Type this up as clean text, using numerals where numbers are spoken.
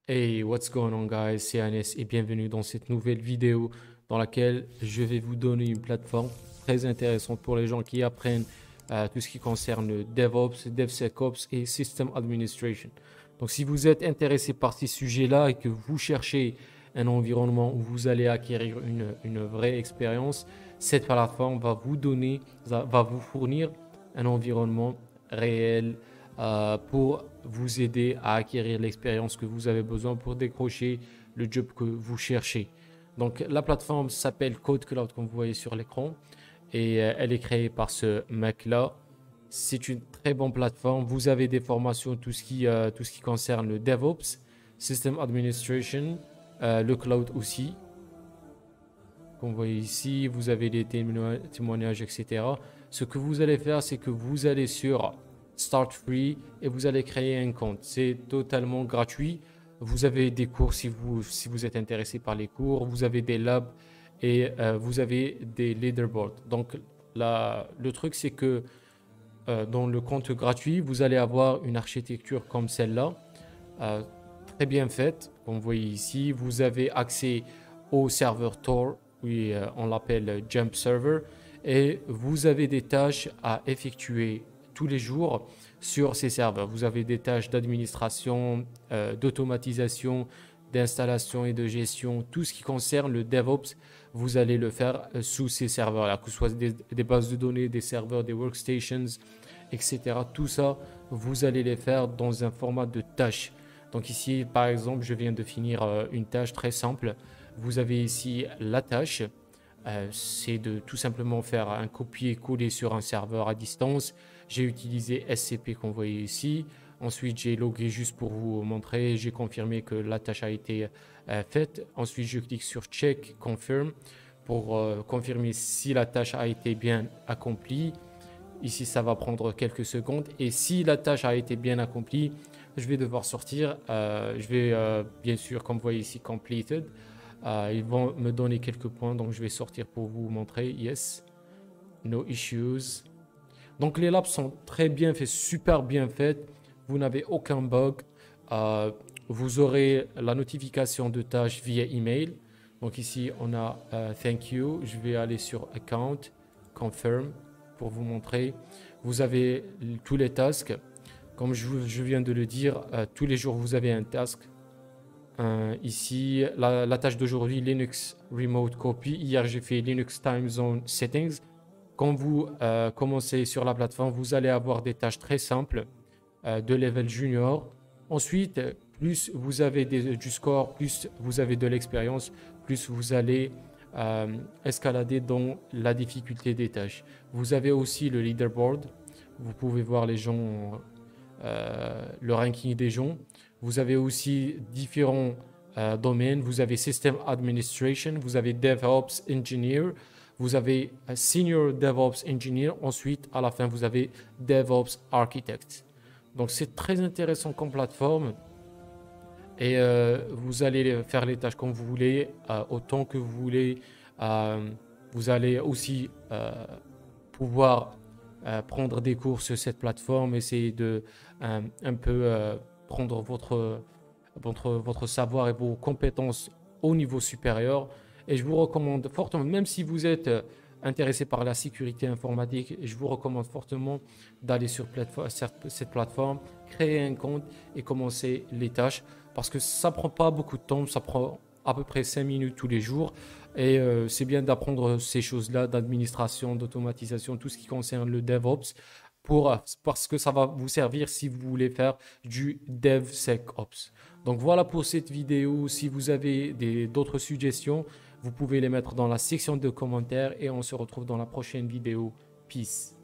Hey, what's going on guys, c'est Anes et bienvenue dans cette nouvelle vidéo dans laquelle je vais vous donner une plateforme très intéressante pour les gens qui apprennent tout ce qui concerne le DevOps, DevSecOps et System Administration. Donc si vous êtes intéressé par ces sujets-là et que vous cherchez un environnement où vous allez acquérir une vraie expérience, cette plateforme va vous fournir un environnement réel pour vous aider à acquérir l'expérience que vous avez besoin pour décrocher le job que vous cherchez. Donc la plateforme s'appelle Code Cloud comme vous voyez sur l'écran et elle est créée par ce mec-là. C'est une très bonne plateforme. Vous avez des formations, tout ce qui concerne le DevOps, System Administration, le cloud aussi. Comme vous voyez ici, vous avez des témoignages, etc. Ce que vous allez faire, c'est que vous allez sur Start Free et vous allez créer un compte. C'est totalement gratuit. Vous avez des cours si vous êtes intéressé par les cours. Vous avez des labs et vous avez des leaderboards. Donc le truc, c'est que dans le compte gratuit, vous allez avoir une architecture comme celle-là, très bien faite. Comme vous voyez ici, vous avez accès au serveur Tor, oui, on l'appelle Jump Server, et vous avez des tâches à effectuer tous les jours sur ces serveurs. Vous avez des tâches d'administration, d'automatisation, d'installation et de gestion. Tout ce qui concerne le DevOps, vous allez le faire sous ces serveurs-là, que ce soit des bases de données, des serveurs, des workstations, etc. Tout ça, vous allez les faire dans un format de tâches. Donc ici, par exemple, je viens de finir une tâche très simple. Vous avez ici la tâche. C'est de tout simplement faire un copier-coller sur un serveur à distance. J'ai utilisé SCP qu'on voyait ici. Ensuite, j'ai logué juste pour vous montrer. J'ai confirmé que la tâche a été faite. Ensuite, je clique sur Check Confirm pour confirmer si la tâche a été bien accomplie. Ici, ça va prendre quelques secondes. Et si la tâche a été bien accomplie, je vais devoir sortir. Je vais bien sûr, comme vous voyez ici, Completed. Ils vont me donner quelques points, donc je vais sortir pour vous montrer. Yes, no issues. Donc les labs sont très bien faits, super bien faits. Vous n'avez aucun bug. Vous aurez la notification de tâches via email. Donc ici, on a Thank you. Je vais aller sur Account, Confirm pour vous montrer. Vous avez tous les tasks. Comme je viens de le dire, tous les jours, vous avez un task. Ici, la tâche d'aujourd'hui, Linux Remote Copy. Hier, j'ai fait Linux Time Zone Settings. Quand vous commencez sur la plateforme, vous allez avoir des tâches très simples de level junior. Ensuite, plus vous avez du score, plus vous avez de l'expérience, plus vous allez escalader dans la difficulté des tâches. Vous avez aussi le leaderboard. Vous pouvez voir les gens, le ranking des gens. Vous avez aussi différents domaines. Vous avez System Administration, vous avez DevOps Engineer, vous avez Senior DevOps Engineer. Ensuite, à la fin, vous avez DevOps Architect. Donc, c'est très intéressant comme plateforme. Et vous allez faire les tâches comme vous voulez, autant que vous voulez. Vous allez aussi pouvoir prendre des cours sur cette plateforme, essayer de un peu prendre votre savoir et vos compétences au niveau supérieur. Et je vous recommande fortement, même si vous êtes intéressé par la sécurité informatique, je vous recommande fortement d'aller sur cette plateforme, créer un compte et commencer les tâches. Parce que ça ne prend pas beaucoup de temps, ça prend à peu près 5 minutes tous les jours. Et c'est bien d'apprendre ces choses-là, d'administration, d'automatisation, tout ce qui concerne le DevOps, parce que ça va vous servir si vous voulez faire du DevSecOps. Donc voilà pour cette vidéo. Si vous avez d'autres suggestions, vous pouvez les mettre dans la section de commentaires et on se retrouve dans la prochaine vidéo. Peace.